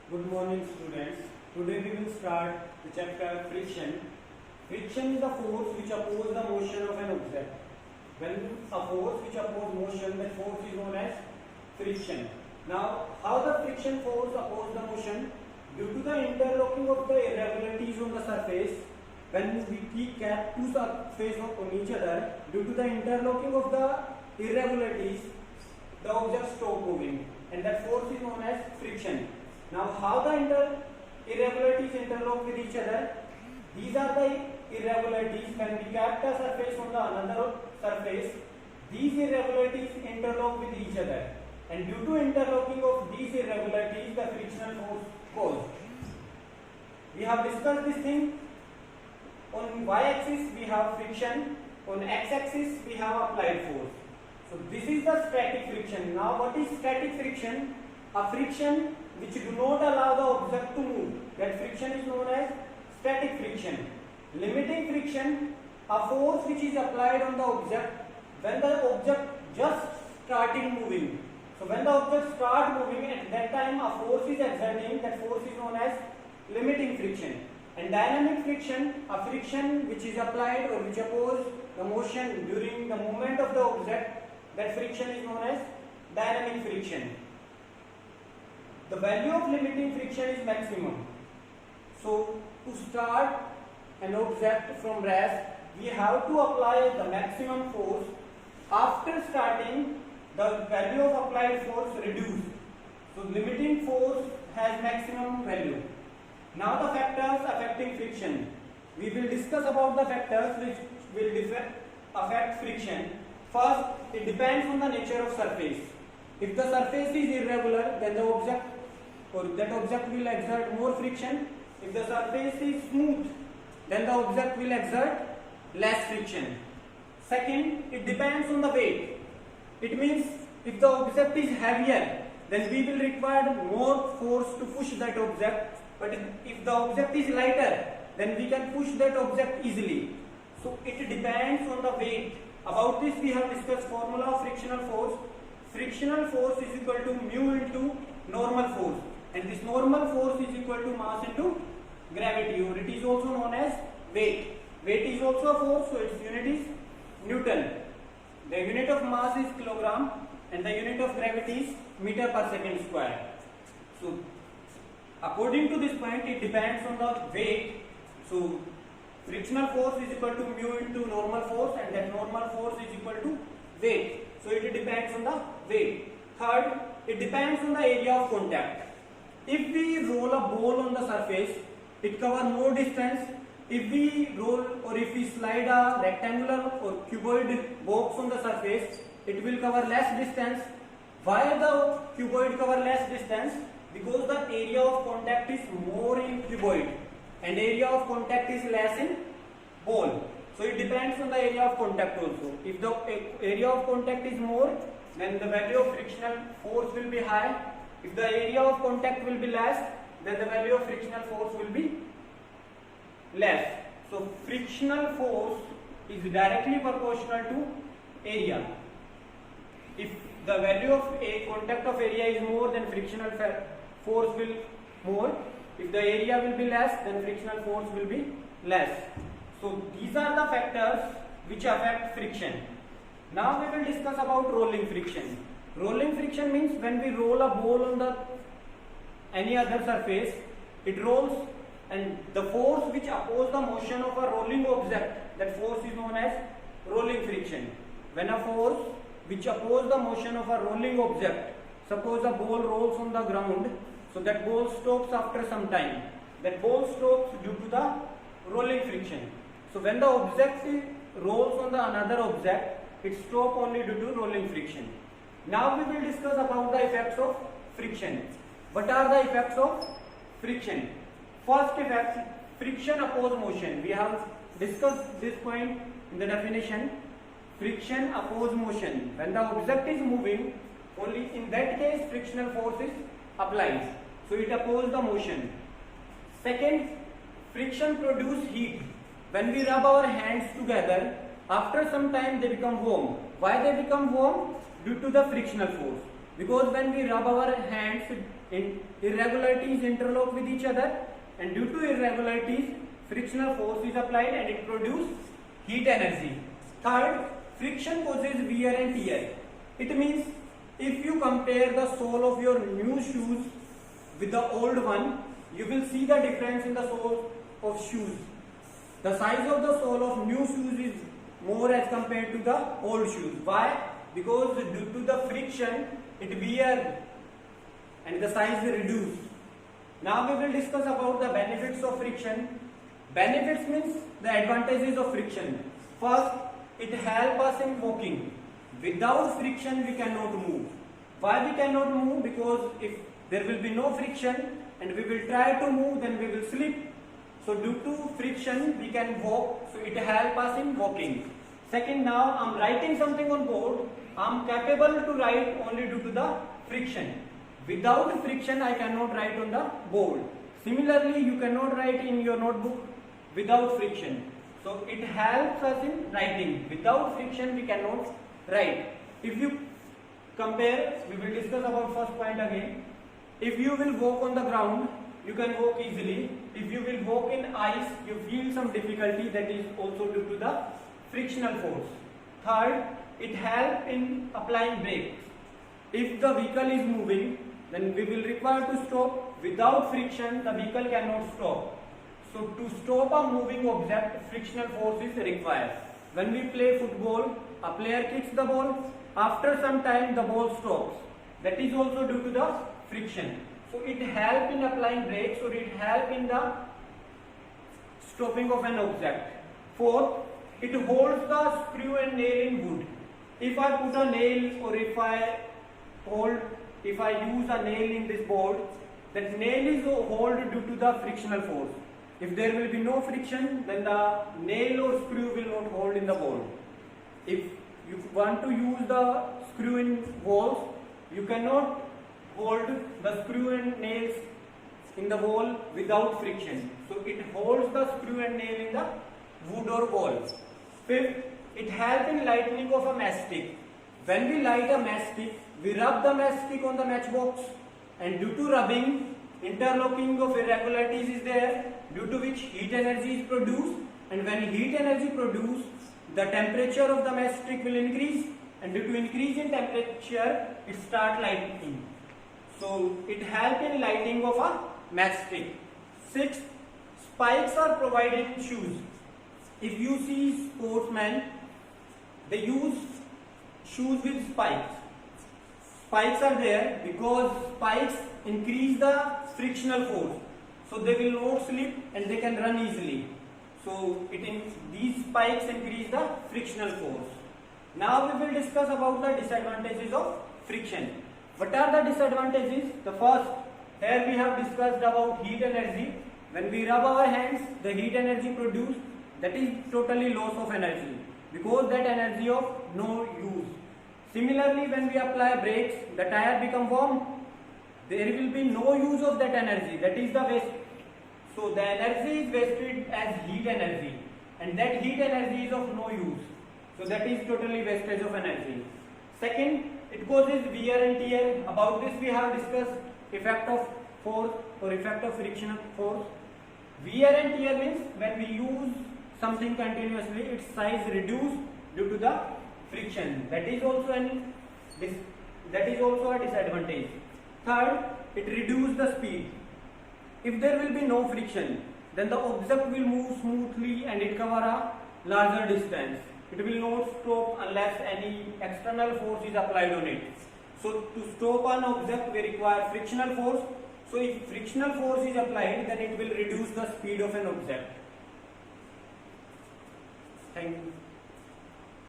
Good morning, students. Today we will start the chapter friction. Friction is the force which opposes the motion of an object. When a force which opposes motion, that force is known as friction. Now, how the friction force opposes the motion? Due to the interlocking of the irregularities on the surface, when we keep two surfaces on each other, due to the interlocking of the irregularities, the object stop moving, and that force is known as friction. Now, how the irregularities interlock with each other? These are the irregularities. When we kept a surface on the another surface, these irregularities interlock with each other, and due to interlocking of these irregularities, the frictional force caused. We have discussed this thing. On y-axis we have friction, on x-axis we have applied force. So this is the static friction. Now what is static friction? A friction which do not allow the object to move. That friction is known as static friction. Limiting friction, a force which is applied on the object when the object just starting moving. So when the object start moving, at that time a force is exerting. That force is known as limiting friction. And dynamic friction, a friction which is applied or which opposes the motion during the movement of the object, that friction is known as dynamic friction. The value of limiting friction is maximum. So to start an object from rest, we have to apply the maximum force. After starting, the value of applied force reduced. So limiting force has maximum value. Now the factors affecting friction. We will discuss about the factors which will affect friction. First, it depends on the nature of surface. If the surface is irregular, then the object will exert more friction. If the surface is smooth, then the object will exert less friction. Second, it depends on the weight. It means if the object is heavier, then we will require more force to push that object. But if the object is lighter, then we can push that object easily. So it depends on the weight. About this we have discussed formula of frictional force. Frictional force is equal to mu into normal force. And this normal force is equal to mass into gravity, or it is also known as weight. Weight is also a force, so its unit is Newton. The unit of mass is kilogram and the unit of gravity is meter per second square. So according to this point, it depends on the weight. So frictional force is equal to mu into normal force, and that normal force is equal to weight. So it depends on the weight. Third, it depends on the area of contact. If we roll a ball on the surface, it covers more distance. If we roll or if we slide a rectangular or cuboid box on the surface, it will cover less distance. Why the cuboid cover less distance? Because the area of contact is more in cuboid and area of contact is less in ball. So it depends on the area of contact also. If the area of contact is more, then the value of frictional force will be high. If the area of contact will be less, then the value of frictional force will be less. So frictional force is directly proportional to area. If the value of a contact of area is more, then frictional force will more. If the area will be less, then frictional force will be less. So these are the factors which affect friction. Now we will discuss about rolling friction. Rolling friction means when we roll a ball on any other surface, it rolls, and the force which opposes the motion of a rolling object, that force is known as rolling friction. When a force which opposes the motion of a rolling object, suppose a ball rolls on the ground, so that ball stops after some time. That ball stops due to the rolling friction. So when the object rolls on the another object, it stops only due to rolling friction. Now we will discuss about the effects of friction. What are the effects of friction? First effect, friction opposes motion. We have discussed this point in the definition. Friction opposes motion. When the object is moving, only in that case frictional force is applied. So it opposes the motion. Second, friction produces heat. When we rub our hands together, after some time they become warm. Why they become warm? Due to the frictional force. because when we rub our hands, irregularities interlock with each other, and due to irregularities, frictional force is applied and it produces heat energy. Third, friction causes wear and tear. It means if you compare the sole of your new shoes with the old one, you will see the difference in the sole of shoes. The size of the sole of new shoes is more as compared to the old shoes. Why? Because due to the friction, it wear and the size is reduced. Now we will discuss about the benefits of friction. Benefits means the advantages of friction. First, it helps us in walking. Without friction, we cannot move. Why we cannot move? Because if there will be no friction and we will try to move, then we will slip. So due to friction, we can walk. So it helps us in walking. Second, now I am writing something on board. I am capable to write only due to the friction. Without friction, I cannot write on the board. Similarly, you cannot write in your notebook without friction. So it helps us in writing. Without friction, we cannot write. If you compare, we will discuss about first point again. If you will walk on the ground, you can walk easily. If you will walk in ice, you feel some difficulty. That is also due to the frictional force. Third, it helps in applying brakes. If the vehicle is moving, then we will require to stop. Without friction, the vehicle cannot stop. So to stop a moving object, frictional force is required. When we play football, a player kicks the ball. After some time, the ball stops. That is also due to the friction. So it helps in applying brakes, or it helps in the stopping of an object. Fourth, it holds the screw and nail in wood. If I put a nail, or if I use a nail in this board, that nail is held due to the frictional force. If there will be no friction, then the nail or screw will not hold in the board. If you want to use the screw in walls, you cannot hold the screw and nails in the wall without friction. So it holds the screw and nail in the wood or wall. Fifth, it helps in lightening of a matchstick. When we light a matchstick, we rub the matchstick on the matchbox, and due to rubbing, interlocking of irregularities is there, due to which heat energy is produced, and when heat energy produced, the temperature of the matchstick will increase, and due to increase in temperature, it starts lighting. So it helps in lighting of a matchstick. Sixth, spikes are provided in shoes. If you see sportsmen, they use shoes with spikes. Spikes are there because spikes increase the frictional force. So they will not slip and they can run easily. So these spikes increase the frictional force. Now we will discuss about the disadvantages of friction. What are the disadvantages? The first, here we have discussed about heat energy. When we rub our hands, the heat energy produced, that is totally loss of energy, because that energy of no use. Similarly, when we apply brakes, the tire become warm. There will be no use of that energy. That is the waste. So the energy is wasted as heat energy, and that heat energy is of no use. So that is totally wastage of energy. Second, it causes wear and tear. About this we have discussed effect of force or effect of frictional force. Wear and tear means when we use something continuously, its size reduced due to the friction. That is also a disadvantage. Third, it reduces the speed. If there will be no friction, then the object will move smoothly and it cover a larger distance. It will not stop unless any external force is applied on it. So to stop an object, we require frictional force. So if frictional force is applied, then it will reduce the speed of an object. Thank you.